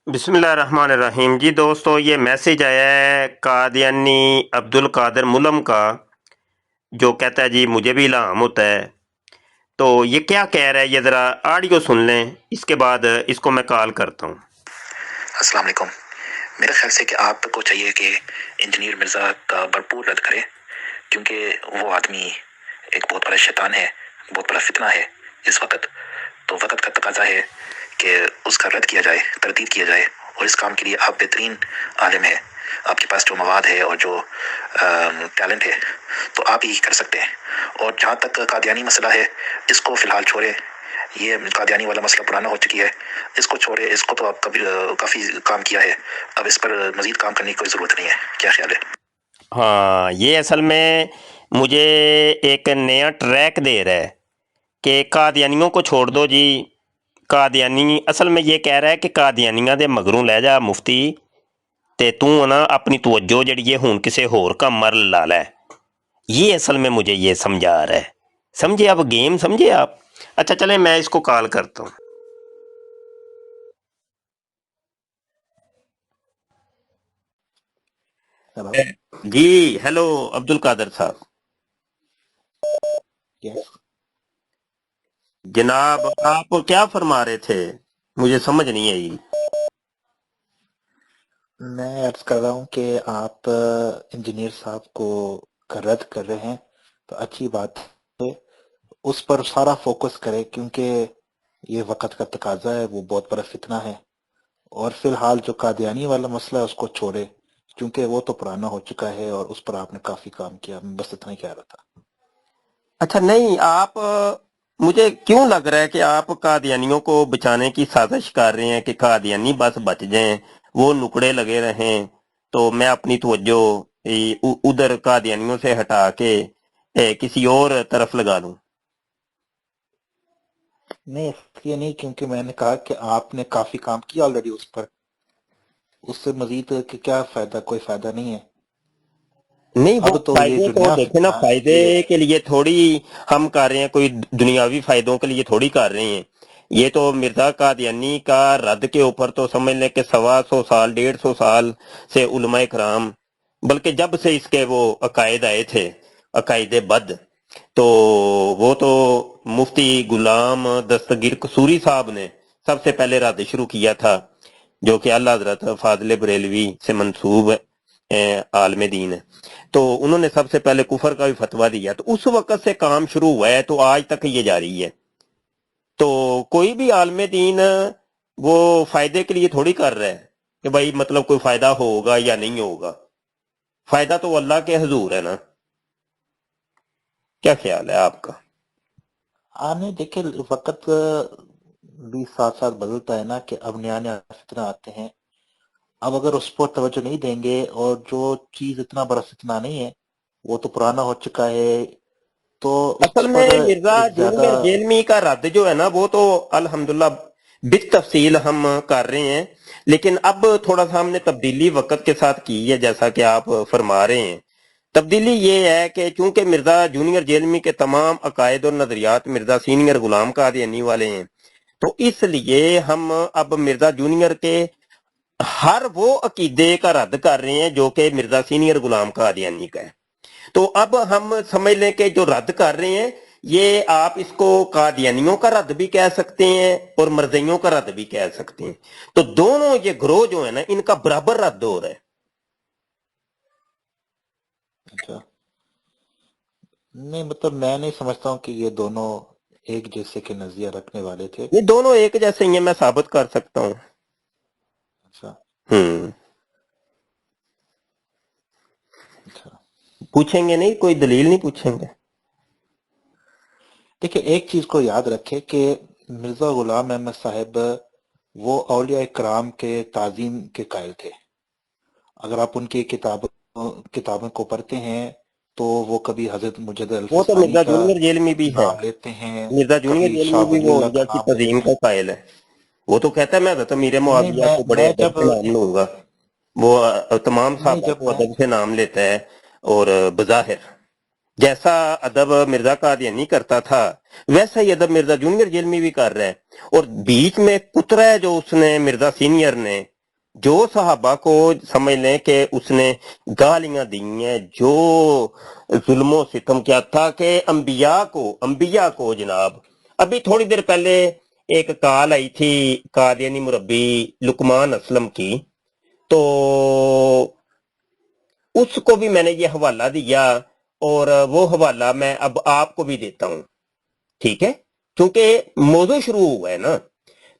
بسم اللہ الرحمن الرحیم جی دوستو، یہ میسیج آیا ہے قادیانی عبد القادر ملم کا، جو کہتا ہے جی مجھے بھی الہام ہوتا ہے. تو یہ کیا کہہ رہا ہے، یہ ذرا آڈیو سن لیں، اس کے بعد اس کو میں کال کرتا ہوں. السلام علیکم. میرے خیال سے کہ آپ کو چاہیے کہ انجینئر مرزا کا بھرپور رد کرے، کیونکہ وہ آدمی ایک بہت بڑا شیطان ہے، بہت بڑا فتنہ ہے اس وقت. تو وقت کا تقاضا ہے کہ اس کا رد کیا جائے، تردید کیا جائے، اور اس کام کے لیے آپ بہترین عالم ہے. آپ کے پاس جو مواد ہے اور جو ٹیلنٹ ہے تو آپ ہی کر سکتے ہیں. اور جہاں تک قادیانی مسئلہ ہے، اس کو فی الحال چھوڑے. یہ قادیانی والا مسئلہ پرانا ہو چکی ہے، اس کو چھوڑے. اس کو تو آپ کافی کام کیا ہے، اب اس پر مزید کام کرنے کی کوئی ضرورت نہیں ہے. کیا خیال ہے؟ ہاں، یہ اصل میں مجھے ایک نیا ٹریک دے رہا ہے کہ قادیانیوں کو چھوڑ دو جی. قادیانی اصل میں یہ کہہ رہا ہے کہ قادیانیاں دے مگروں لے جا مفتی، تے تو نا اپنی توجہ جڑی ہے ہون کسے ہور کا مر لا لے. یہ اصل میں مجھے یہ سمجھا رہا ہے. سمجھے آپ گیم؟ سمجھے آپ؟ اچھا چلیں میں اس کو کال کرتا ہوں. Hello. جی ہیلو عبد القادر صاحب. Yes. جناب آپ کیا فرما رہے تھے؟ مجھے سمجھ نہیں آئی. میں عرض کر رہا ہوں کہ آپ انجینئر صاحب کو رد کر رہے ہیں تو اچھی بات ہے. اس پر سارا فوکس کرے کیونکہ یہ وقت کا تقاضا ہے، وہ بہت بڑا فتنہ ہے. اور فی الحال جو قادیانی والا مسئلہ ہے اس کو چھوڑے کیونکہ وہ تو پرانا ہو چکا ہے اور اس پر آپ نے کافی کام کیا. میں بس اتنا ہی کہہ رہا تھا. اچھا نہیں، آپ مجھے کیوں لگ رہا ہے کہ آپ قادیانیوں کو بچانے کی سازش کر رہے ہیں کہ قادیانی بس بچ جائیں، وہ نکڑے لگے رہیں، تو میں اپنی توجہ ادھر قادیانیوں سے ہٹا کے کسی اور طرف لگا لوں. نہیں، اس لیے نہیں کیونکہ میں نے کہا کہ آپ نے کافی کام کیا آلریڈی اس پر. اس سے مزید کہ کیا فائدہ؟ کوئی فائدہ نہیں ہے. نہیں، وہ اب تو یہ فائدے جو تو نیا دیکھیں نا، فتنہ فائدے یہ کے لیے تھوڑی ہم کر رہے ہیں، کوئی دنیاوی فائدوں کے لیے تھوڑی کر رہے ہیں. یہ تو مرزا قادیانی کا رد کے اوپر تو سمجھ لیں کہ 125 سال 150 سال سے علماء کرام، بلکہ جب سے اس کے وہ عقائد آئے تھے، عقائد بد، تو وہ تو مفتی غلام دستگیر قصوری صاحب نے سب سے پہلے رد شروع کیا تھا، جو کہ اللہ حضرت فاضل بریلوی سے منسوب عالم دین ہے. تو انہوں نے سب سے پہلے کفر کا بھی فتویٰ دیا، تو اس وقت سے کام شروع ہوا ہے تو آج تک یہ جاری ہے. تو کوئی بھی عالم دین وہ فائدے کے لیے تھوڑی کر رہا ہے کہ بھائی مطلب کوئی فائدہ ہوگا یا نہیں ہوگا. فائدہ تو اللہ کے حضور ہے نا. کیا خیال ہے آپ کا؟ آنے دیکھے وقت بھی ساتھ ساتھ بدلتا ہے نا کہ اب نیا نیا فتنہ آتے ہیں. اب اگر اس پر توجہ نہیں دیں گے اور جو چیز اتنا بڑا فتنہ نہیں ہے وہ تو پرانا ہو چکا ہے تو اصل اس میں پر مرزا ایک زیادہ جونیئر جیلمی کا رد جو ہے نا، وہ تو الحمدللہ بالتفصیل ہم کر رہے ہیں، لیکن اب تھوڑا سا ہم نے تبدیلی وقت کے ساتھ کی ہے، جیسا کہ آپ فرما رہے ہیں. تبدیلی یہ ہے کہ چونکہ مرزا جونیئر جیلمی کے تمام عقائد اور نظریات مرزا سینئر غلام قادیانی والے ہیں، تو اس لیے ہم اب مرزا جونیئر کے ہر وہ عقیدے کا رد کر رہے ہیں جو کہ مرزا سینئر غلام قادیانی کا ہے. تو اب ہم سمجھ لیں کہ جو رد کر رہے ہیں، یہ آپ اس کو قادیانیوں کا رد بھی کہہ سکتے ہیں اور مرزیوں کا رد بھی کہہ سکتے ہیں. تو دونوں یہ گروہ جو ہے نا، ان کا برابر رد ہو رہا ہے. اچھا نہیں، مطلب میں نہیں سمجھتا ہوں کہ یہ دونوں ایک جیسے کے نظریہ رکھنے والے تھے. یہ دونوں ایک جیسے ہی ہیں، میں ثابت کر سکتا ہوں. اچھا ہوں اچھا پوچھیں گے نہیں؟ کوئی دلیل نہیں پوچھیں گے؟ دیکھیں ایک چیز کو یاد رکھے کہ مرزا غلام احمد صاحب وہ اولیاء کرام کے تعظیم کے قائل تھے. اگر آپ ان کی کتابوں کو پڑھتے ہیں تو وہ کبھی حضرت مجد وہ تو الفسانی مرزا کا جونیئر جیلمی بھی ہے. نام لیتے ہیں، مرزا جونیئر کبھی جیلمی شاہ بھی ولی وہ اللہ کا اولیاء کی نام لیتے تعظیم ہیں. کا قائل ہے. وہ تو کہتا ہے میں حضرت امیر نہیں معاویہ کو بڑے میں ادب جب سے نام لوں گا. وہ تمام نہیں صحابہ جب کو میں ادب سے نام لیتا ہے. اور بظاہر جیسا ادب مرزا قادیانی کرتا تھا ویسا ہی ادب مرزا جونیئر جیلمی بھی کر رہا ہے. اور بیچ میں کترا ہے جو اس نے مرزا سینئر نے جو صحابہ کو سمجھ لیں کہ اس نے گالیاں دی ہیں، جو ظلم و ستم کیا تھا کہ انبیاء کو جناب، ابھی تھوڑی دیر پہلے ایک کال آئی تھی قادیانی مربی لقمان اسلم کی، تو اس کو بھی میں نے یہ حوالہ دیا، اور وہ حوالہ میں اب آپ کو بھی دیتا ہوں، ٹھیک ہے، کیونکہ موضوع شروع ہوا ہے نا،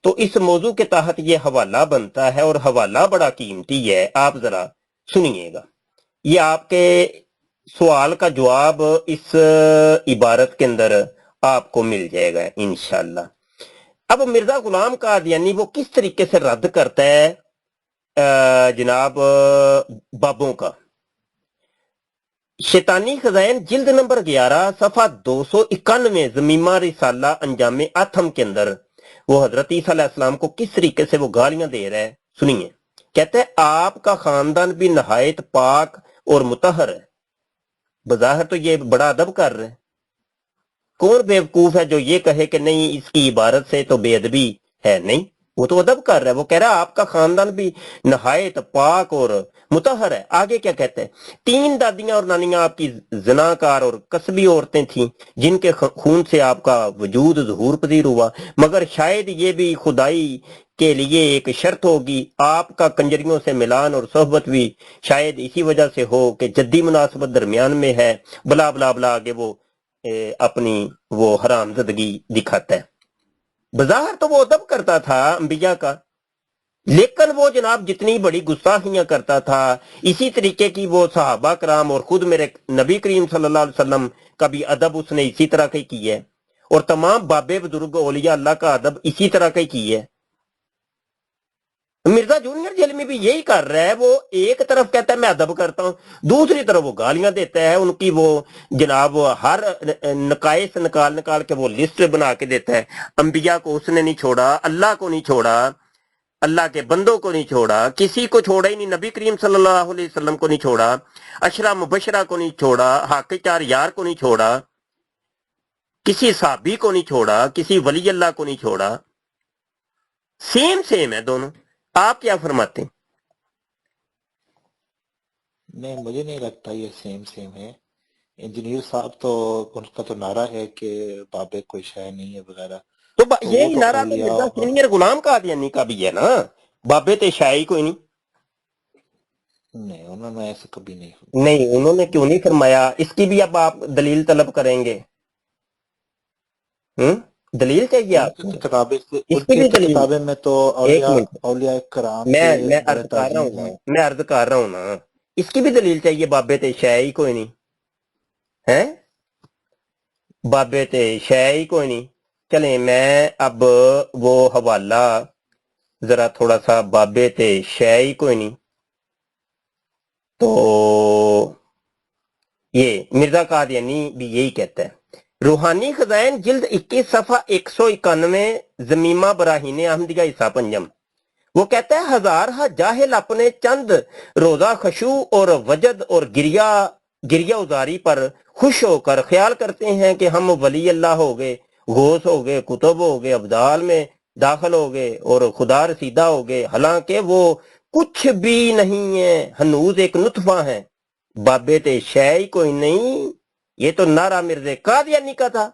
تو اس موضوع کے تحت یہ حوالہ بنتا ہے، اور حوالہ بڑا قیمتی ہے، آپ ذرا سنیے گا، یہ آپ کے سوال کا جواب اس عبارت کے اندر آپ کو مل جائے گا انشاءاللہ۔ اب مرزا غلام قادیانی وہ کس طریقے سے رد کرتا ہے جناب بابوں کا۔ شیطانی خزائن جلد نمبر 11 صفحہ 291 ضمیمہ رسالہ انجام آتھم کے اندر وہ حضرت عیسیٰ علیہ السلام کو کس طریقے سے وہ گالیاں دے رہا ہے، سنیے۔ کہتے ہیں آپ کا خاندان بھی نہایت پاک اور مطہر ہے۔ بظاہر تو یہ بڑا ادب کر رہے ہیں، کون بیوقوف ہے جو یہ کہے کہ نہیں اس کی عبارت سے تو بے ادبی ہے، نہیں، وہ تو ادب کر رہا ہے، وہ کہہ رہا ہے آپ کا خاندان بھی نہایت پاک اور مطہر ہے۔ آگے کیا کہتے ہیں، 3 دادیاں اور نانیاں آپ کی زناکار اور کسبی عورتیں تھیں جن کے خون سے آپ کا وجود ظہور پذیر ہوا، مگر شاید یہ بھی خدائی کے لیے ایک شرط ہوگی، آپ کا کنجریوں سے ملان اور صحبت بھی شاید اسی وجہ سے ہو کہ جدی مناسبت درمیان میں ہے، بلا بلا بلا، آگے وہ اپنی وہ حرام زدگی دکھاتا ہے۔ بظاہر تو وہ ادب کرتا تھا انبیاء کا، لیکن وہ جناب جتنی بڑی گستاخیاں کرتا تھا، اسی طریقے کی وہ صحابہ کرام اور خود میرے نبی کریم صلی اللہ علیہ وسلم کا بھی ادب اس نے اسی طرح کا ہی کی ہے، اور تمام بابے بزرگ اولیاء اللہ کا ادب اسی طرح کا ہی کی ہے۔ مرزا جونیئر جیل میں بھی یہی کر رہا ہے، وہ ایک طرف کہتا ہے میں ادب کرتا ہوں، دوسری طرف وہ گالیاں دیتا ہے، ان کی وہ جناب ہر نقائص نکال کے وہ لسٹ بنا کے دیتا ہے۔ انبیاء کو اس نے نہیں چھوڑا، اللہ کو نہیں چھوڑا، اللہ کے بندوں کو نہیں چھوڑا، کسی کو چھوڑا ہی نہیں، نبی کریم صلی اللہ علیہ وسلم کو نہیں چھوڑا، عشرہ مبشرہ کو نہیں چھوڑا، حق 4 یار کو نہیں چھوڑا، کسی صحابی کو نہیں چھوڑا، کسی ولی اللہ کو نہیں چھوڑا، سیم ہے دونوں۔ آپ کیا فرماتے ہیں؟ نہیں، مجھے نہیں لگتا یہ سیم ہے۔ انجینئر صاحب تو ان کا تو نعرہ ہے کہ بابے کوئی شے نہیں ہے وغیرہ، تو تو وہ یہی تو نعرہ تو اولیاء مرزا اور سینئر غلام قادیانی کا بھی ہے نا، بابے تے شاہی کوئی نہیں۔ نہیں، انہوں نے ایسا کبھی نہیں نہیں، انہوں نے کیوں نہیں فرمایا؟ اس کی بھی اب آپ دلیل طلب کریں گے؟ دلیل چاہیے ان آپ کی کو؟ تو کتابیں سے، اس ان کی کی بھی تو دلیل، کتابیں میں تو ایک اولیاء منٹ، اولیاء کرام کے میں بڑے عرض کر رہا ہوں تعظیم نا، ہیں۔ میں عرض کر رہا ہوں نا، اس کی بھی دلیل چاہیے، بابے تے شاہی کوئی نہیں ہے، بابے تے شاہی کوئی نہیں۔ چلیں میں اب وہ حوالہ ذرا تھوڑا سا، بابے تے شاہی کوئی نہیں، تو یہ مرزا قادیانی بھی یہی کہتا ہے۔ روحانی خزائن جلد 21 صفحہ 191 ضمیمہ براہین احمدیہ حصہ پنجم، وہ کہتا ہے ہزارہ جاہل اپنے چند روزہ خشوع اور وجد اور گریہ ازاری پر خوش ہو کر خیال کرتے ہیں کہ ہم ولی اللہ ہو گئے، غوث ہو گئے، کتب ہو گئے، ابدال میں داخل ہو گئے اور خدا رسیدہ ہو گئے، حالانکہ وہ کچھ بھی نہیں ہے، ہنوز ایک نطفہ ہیں، بابے تے شے کوئی نہیں۔ یہ تو نعرہ مرزا قادیانی کا تھا۔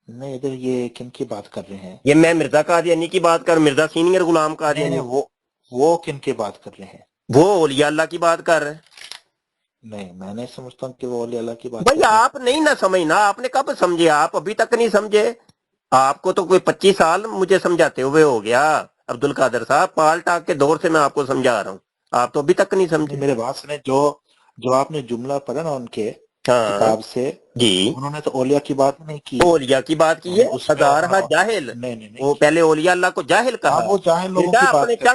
نہیں، ادھر یہ کن کی بات کر رہے ہیں؟ یہ میں مرزا قادیانی کی بات کر، مرزا سینئر غلام نہیں قادیانی، نہیں، وہ کن کی بات کر رہے ہیں؟ وہ اولیاء اللہ کی بات کر رہے ہیں۔ نہیں، میں نہیں سمجھتا ہوں کہ وہ اولیاء اللہ کی بات بھائی کر رہے ہیں۔ آپ نہیں نہ سمجھنا، آپ نے کب سمجھے؟ آپ ابھی تک نہیں سمجھے؟ آپ کو تو کوئی 25 سال مجھے سمجھاتے ہوئے ہو گیا عبد القادر صاحب، پال ٹاک کے دور سے میں آپ کو سمجھا رہا ہوں، آپ تو ابھی تک نہیں نہیں، سمجھے۔ میرے بات سنیں، جو آپ نے جملہ پڑھا نا ان کے ہاں کتاب سے، جی، انہوں نے تو اولیاء کی بات نہیں کی۔ اولیاء کی بات کی ہے، اس میں ہزارہ جاہل، نہیں نہیں نہیں وہ کی۔ پہلے اولیاء اللہ کو جاہل آپ کہا، وہ جاہل پھر لوگوں کی کہا اپنے بات نہیں۔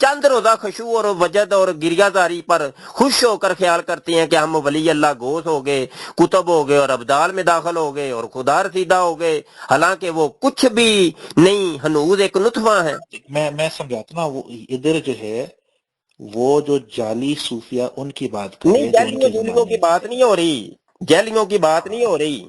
چند روزہ خشوع اور وجد اور گریہ زاری پر خوش ہو کر خیال کرتے ہیں کہ ہم ولی اللہ گوث ہو گئے، کتب ہو گئے اور ابدال میں داخل ہو گئے اور خدا رسیدہ ہو گئے، حالانکہ وہ کچھ بھی نہیں، ہنوز ایک نطفہ ہے۔ میں سمجھاتا نا، وہ ادھر جو ہے، وہ جو جعلی صوفیہ ان کی بات کر رہے نہیں، ہیں جو ان جیلیوں کے جولیوں زمانے کی میں بات تھے۔ نہیں ہو رہی، جیلیوں کی بات نہیں ہو رہی،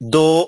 2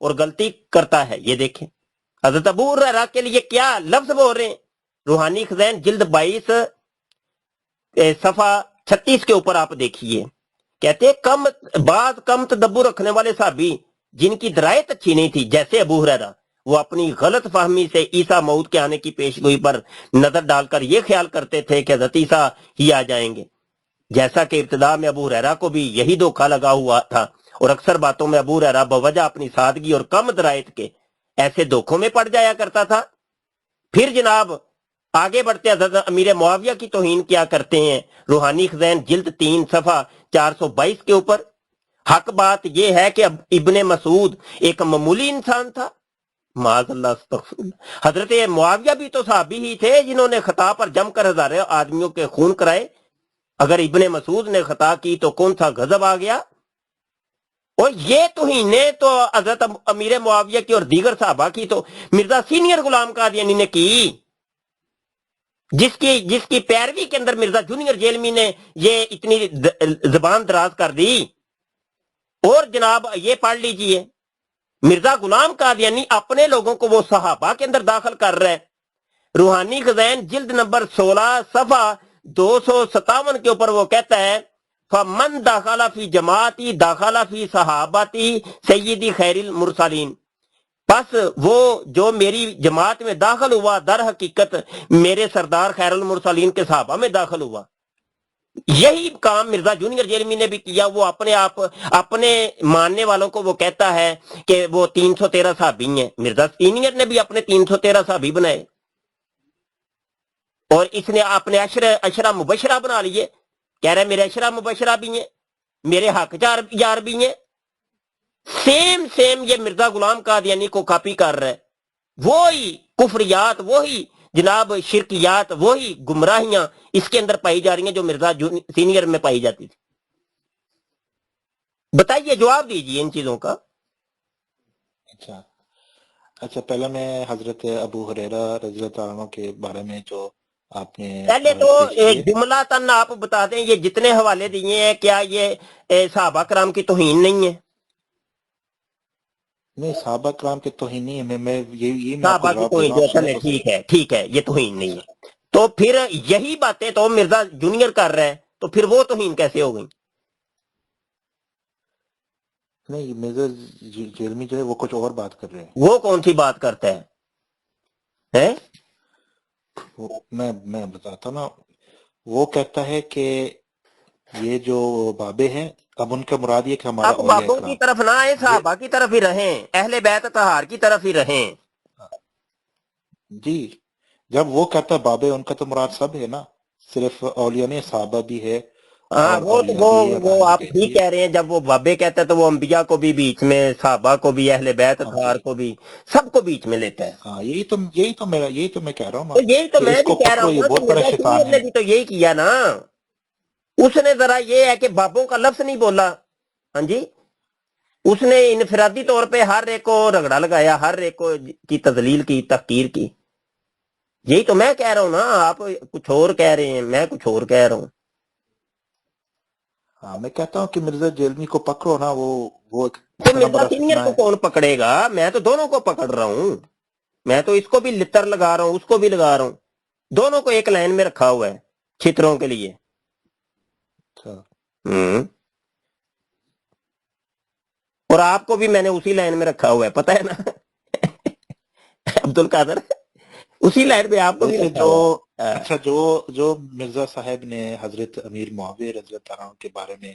اور غلطی کرتا ہے. یہ دیکھیں حضرت ابو ہریرہ کے لیے کیا لفظ بول رہے ہیں. روحانی خزائن جلد 22 صفحہ 36 کے اوپر آپ دیکھیے. کہتے ہیں بعض کم تدبر رکھنے والے صحابی جن کی درایت اچھی نہیں تھی جیسے ابو ہریرہ، وہ اپنی غلط فہمی سے عیسیٰ موعود کے آنے کی پیشگوئی پر نظر ڈال کر یہ خیال کرتے تھے کہ حضرت عیسیٰ ہی آ جائیں گے. جیسا کہ ابتدا میں ابو ہریرہ کو بھی یہی دھوکہ لگا ہوا تھا، اور اکثر باتوں میں ابو ہریرہ بوجہ اپنی سادگی اور کم درایت کے ایسے دھوکوں میں پڑ جایا کرتا تھا. پھر جناب آگے بڑھتے حضرت امیر معاویہ کی توہین کیا کرتے ہیں روحانی خزائن جلد 3 صفحہ 422 کے اوپر. حق بات یہ ہے کہ ابن مسعود ایک معمولی انسان تھا. معاذ اللہ استغفر اللہ. حضرت معاویہ بھی تو صحابی ہی تھے جنہوں نے خطا پر جم کر ہزاروں آدمیوں کے خون کرائے. اگر ابن مسعود نے خطا کی تو کون سا غضب آ گیا. اور یہ توہینیں تو حضرت امیر معاویہ کی اور دیگر صحابہ کی تو مرزا سینئر غلام قادیانی نے کی، جس کی پیروی کے اندر مرزا جونیئر جیلمی نے یہ اتنی زبان دراز کر دی. اور جناب یہ پڑھ لیجئے مرزا غلام قادیانی اپنے لوگوں کو وہ صحابہ کے اندر داخل کر رہے. روحانی خزائن جلد نمبر 16 صفحہ 257 کے اوپر وہ کہتا ہے فَمَنْ دَخَلَ فِي جَمَاعَتِي دَخَلَ فِي صَحَابَتِي سَيِّدِ خَيْرِ الْمُرْسَلِينَ. پس وہ جو میری جماعت میں داخل ہوا در حقیقت میرے سردار خیر المرسلین کے صحابہ میں داخل ہوا. یہی کام مرزا جونیئر جیلمی نے بھی کیا. وہ اپنے ماننے والوں کو وہ کہتا ہے کہ وہ 313 صحابی ہیں. مرزا سینئر نے بھی اپنے 313 صحابی بنائے، اور اس نے اپنے عشرہ مبشرہ بنا لیے. کہہ رہے میرے عشرہ مبشرہ بھی ہیں، میرے حق یار بھی ہیں. سیم یہ مرزا غلام قادیانی کو کاپی کر رہا ہے. وہی کفریات، وہی جناب شرکیات، وہی گمراہیاں اس کے اندر پائی جا رہی ہیں جو مرزا سینئر میں پائی جاتی تھی. بتائیے، جواب دیجیے ان چیزوں کا. اچھا پہلا میں حضرت ابو ہریرہ رضی اللہ عنہ کے بارے میں جو آپ نے پہلے تو جملہ تن آپ بتا دیں یہ جتنے حوالے دیے ہیں کیا یہ صحابہ کرام کی توہین نہیں ہے؟ نہیں، صحابہ کرام کے توہین نہیں ہے. میں صحابہ کی توہین جو چلے ٹھیک ہے یہ توہین نہیں ہے. تو پھر یہی باتیں تو مرزا جونیئر کر رہا ہے، تو پھر وہ توہین کیسے ہو گئی؟ نہیں، مرزا جیلمی جو ہے وہ کچھ اور بات کر رہے ہیں. وہ کون سی بات کرتا ہے؟ میں بتاتا ہوں نا. وہ کہتا ہے کہ یہ جو بابے ہیں اب ان کا مراد یہ کہ ہمارا اب بابوں کی طرف نہ آئے، صحابہ کی طرف ہی رہیں، اہل بیت طہار کی طرف ہی رہیں. جی جب وہ کہتا ہے بابے ان کا تو مراد سب ہے نا، صرف اولیاء نہیں، صحابہ بھی ہے. ہاں وہ آپ ٹھیک کہہ رہے ہیں. جب وہ بابے کہتا ہے تو وہ انبیاء کو بھی بیچ میں، صحابہ کو بھی، اہل بیت طہار کو بھی، سب کو بیچ میں لیتا ہے. ہاں یہی تو میں کہہ رہا ہوں. تو یہی تو میں بھی کہہ رہا ہوں یہ بہت بڑا شیطان نے ہے. بھی تو یہی کیا نا. اس نے ذرا یہ ہے کہ بابوں کا لفظ نہیں بولا. ہاں جی، اس نے انفرادی طور پہ ہر ایک کو رگڑا لگایا، ہر ایک کو کی تذلیل کی، تحقیر کی. یہی تو میں کہہ رہا ہوں نا. آپ کچھ اور کہہ رہے ہیں، میں کچھ اور کہہ رہا ہوں. ہاں میں کہتا ہوں کہ مرزا جیلمی کو پکڑو نا. وہ تو مرزا سینئر کو کون پکڑے گا؟ میں تو دونوں کو پکڑ رہا ہوں. میں تو اس کو بھی لتر لگا رہا ہوں، اس کو بھی لگا رہا ہوں. دونوں کو ایک لائن میں رکھا ہوا ہے چھتروں کے لیے. اور آپ کو بھی میں نے اسی لائن میں رکھا ہوا ہے، پتہ ہے نا عبد القادر، اسی لائن پہ آپ کو بھی رکھا ہوا ہے. اچھا جو مرزا صاحب نے حضرت امیر معاویہ رضی اللہ عنہ کے بارے میں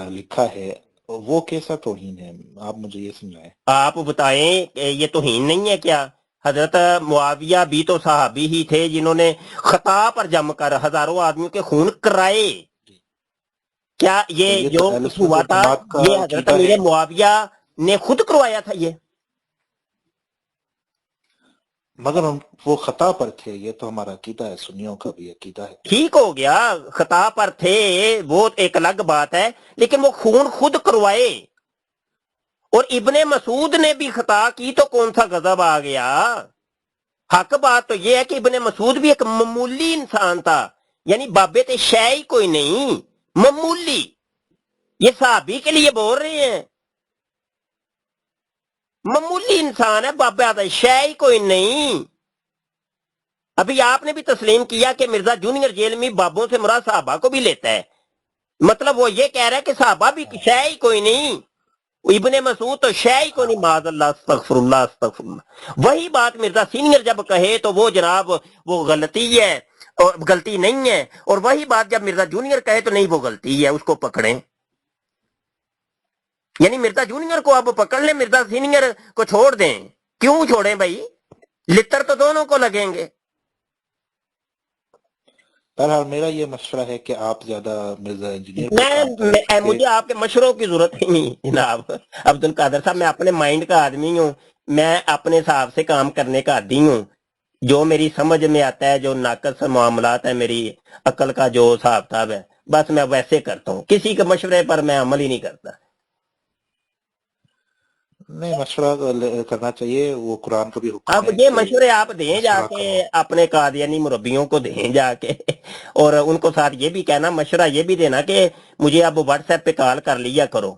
لکھا ہے وہ کیسا توہین ہے؟ آپ مجھے یہ سمجھائیں. آپ بتائیں یہ توہین نہیں ہے کیا؟ حضرت معاویہ بھی تو صحابی ہی تھے جنہوں نے خطا پر جم کر ہزاروں آدمیوں کے خون کرائے. کیا یہ جو ہوا تھا یہ حضرت امیر معاویہ نے خود کروایا تھا؟ یہ مگر وہ خطا پر تھے. یہ تو ہمارا عقیدہ ہے، سنیوں کا بھی عقیدہ ہے. ٹھیک ہو گیا، خطا پر تھے وہ ایک الگ بات ہے، لیکن وہ خون خود کروائے. اور ابن مسعود نے بھی خطا کی تو کون سا غضب آ گیا؟ حق بات تو یہ ہے کہ ابن مسعود بھی ایک معمولی انسان تھا، یعنی بابے تے شے ہی کوئی نہیں، معمولی. یہ صحابی کے لیے بول رہے ہیں. معمولی انسان ہے بابا آتا شے ہی کوئی نہیں. ابھی آپ نے بھی تسلیم کیا کہ مرزا جونیئر جیل میں بابوں سے مراد صحابہ کو بھی لیتا ہے. مطلب وہ یہ کہہ رہا ہے کہ صحابہ بھی شے ہی کوئی نہیں. ابن مسعود تو شے ہی کوئی نہیں. معاذ اللہ استغفر اللہ استغفر اللہ. وہی بات مرزا سینئر جب کہے تو وہ جناب وہ غلطی ہے اور غلطی نہیں ہے, اور وہی بات جب مرزا جونیئر کہے تو نہیں وہ غلطی ہے, اس کو پکڑیں. یعنی مرزا جونیئر کو اب پکڑ لیں, مرزا سینئر کو چھوڑ دیں. کیوں چھوڑیں بھائی؟ لتر تو دونوں کو لگیں گے. بہرحال میرا یہ مشورہ ہے کہ آپ زیادہ مرزا انجینئر پہ کام کریں مجھے آپ کے مشوروں کی ضرورت ہی نہیں جناب عبد القادر صاحب. میں اپنے مائنڈ کا آدمی ہوں, میں اپنے حساب سے کام کرنے کا عادی ہوں. جو میری سمجھ میں آتا ہے, جو ناقص معاملات ہیں, میری عقل کا جو حساب کتاب ہے, بس میں ویسے کرتا ہوں. کسی کے مشورے پر میں عمل ہی نہیں کرتا. نہیں, مشورہ کرنا چاہیے, وہ قرآن کو بھی حکم اب ہے یہ کہ مشورے آپ دیں جا مشورہ کے کرو. اپنے قادیانی مربیوں کو دیں جا کے, اور ان کو ساتھ یہ بھی کہنا, مشورہ یہ بھی دینا کہ مجھے اب واٹس ایپ پہ کال کر لیا کرو.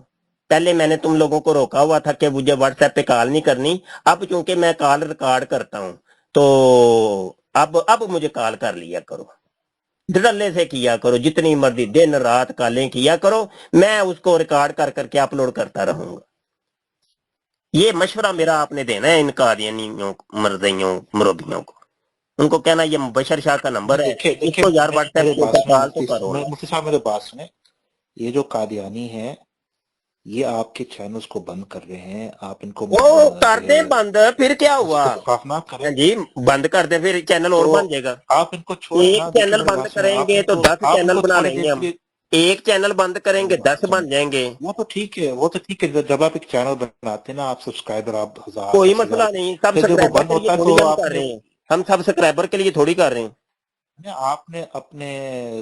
پہلے میں نے تم لوگوں کو روکا ہوا تھا کہ مجھے واٹس ایپ پہ کال نہیں کرنی. اب چونکہ میں کال ریکارڈ کرتا ہوں تو اب مجھے کال کر لیا کرو. دھڑلے سے کیا کرو, جتنی مرضی دن رات کالیں کیا کرو. میں اس کو ریکارڈ کر کر کے اپلوڈ کرتا رہوں گا. یہ مشورہ میرا آپ نے دینا ہے ان قادیانیوں مرزیوں مربیوں کو. ان کو کہنا یہ مبشر شاہ کا نمبر ہے, اس دیکھیں کو یار واٹس ایپ میرے کے بات اوپر سنیں کال تو کرو نا. مفتی صاحب, میرے بات سنیں. یہ جو قادیانی ہیں یہ آپ کے چینلز کو بند کر رہے ہیں. آپ ان کو وہ کر دیں بند, پھر کیا ہوا؟ استخفاف نہ کریں. جی بند کر دیں, پھر چینل اور تو بن جائے گا. آپ ان کو چھوڑیں ایک نا. دیکھیں چینل میرے بند بات سنیں, کریں گے تو 10 آپ ان چینل کو بنا تھوڑی لیں گے دیر کے ہم. لیے. ایک چینل بند کریں میری گے بات 10 سنیں, بن جائیں گے. وہ تو ٹھیک ہے, جب آپ ایک چینل بناتے ہیں نا, آپ سبسکرائبر آپ 1000 کوئی 10,000, مسئلہ نہیں, سب پھر جب وہ سبسکرائبر بند کے لیے ہوتا ہے تھوڑی تو ہم آپ کر نے رہے ہیں. ہم سب سبسکرائبر کے لیے تھوڑی کر رہے ہیں آپ نے اپنے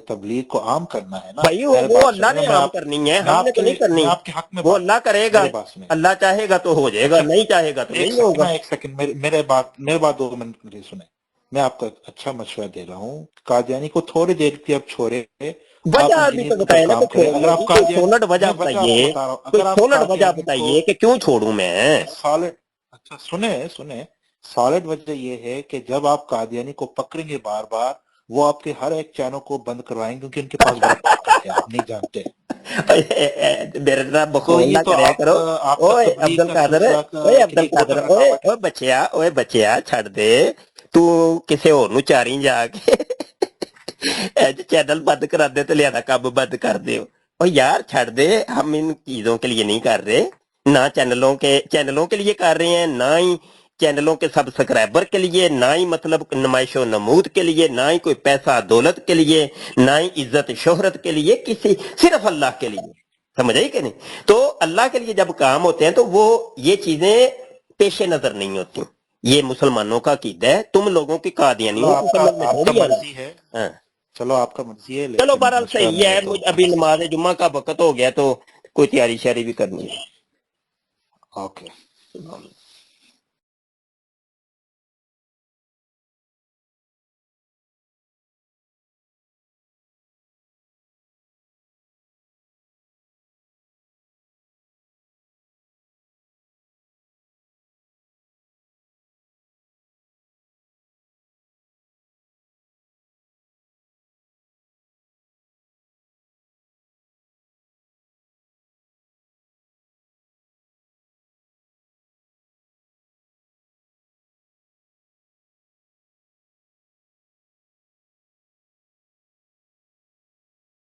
تبلیغ کو عام کرنا ہے نا. بھائی. میرے وہ بات اللہ سنیں نا, نے عام کرنی ہے, ہم نے تو نہیں میں کرنی. آپ کے حق میں وہ بات اللہ کرے گا. میرے بات سنیں. اللہ چاہے گا تو ہو جائے گا, اچھا, نہیں چاہے گا تو نہیں ہوگا. ایک سیکنڈ میرے بات 2 منٹ مجھے سنیں. میں آپ کو اچھا مشورہ دے رہا ہوں. قادیانی کو تھوڑی دیر کی اب چھوڑے, آپ وجہ بھی تو انجینئر پر بتائے نا کہ کام کریں. چھوڑنے اگر آپ کی, کوئی قادیانی, سولڈ وجہ میں وجہ آپ کو بتائیے, بتا رہا ہوں, کوئی اگر آپ سولڈ وجہ قادیانی کو بتائیے کہ کیوں چھوڑوں میں. سالڈ, اچھا سنیں, سالڈ وجہ یہ ہے کہ جب آپ قادیانی کو پکڑیں گے بار بار, وہ آپ کے ہر ایک چینل کو بند کروائیں گے, کیونکہ ان کے پاس بڑا طاقت ہے, آپ نہیں جانتے. میرے طرح تو بخول یہ نہ تو کریا کرو. آپ کا اوئے عبد تبلیغ کا القادر, سلسلہ اوئے عبد کے لیے القادر, کوٹا رکاوٹ ہے. اوئے بچیا چھڑ دے. تو کسے اور نو چاری جا کے چینل بند کرا دے تو لیا کب بند کر دے. او یار چھڑ دے, ہم ان چیزوں کے لیے نہیں کر رہے. نہ چینلوں کے لیے کر رہے ہیں, نہ ہی چینلوں کے سبسکرائبر کے لیے, نہ ہی مطلب نمائش و نمود کے لیے, نہ ہی کوئی پیسہ دولت کے لیے, نہ ہی عزت شہرت کے لیے, صرف اللہ کے لیے. سمجھ آئی کہ نہیں؟ تو اللہ کے لیے جب کام ہوتے ہیں تو وہ یہ چیزیں پیش نظر نہیں ہوتی. یہ مسلمانوں کا عقیدہ ہے, تم لوگوں کی چلو قادیانیوں کی سمجھ میں آپ کا تھوڑی آنا. مرضی ہے, ہاں چلو آپ کا مرضی ہے, چلو لیکن بہرحال مشورہ صحیح میرا ہے. تو ابھی آپ نماز سے. جمعہ کا وقت ہو گیا تو کوئی تیاری شیاری بھی کرنی اوکے. ہے.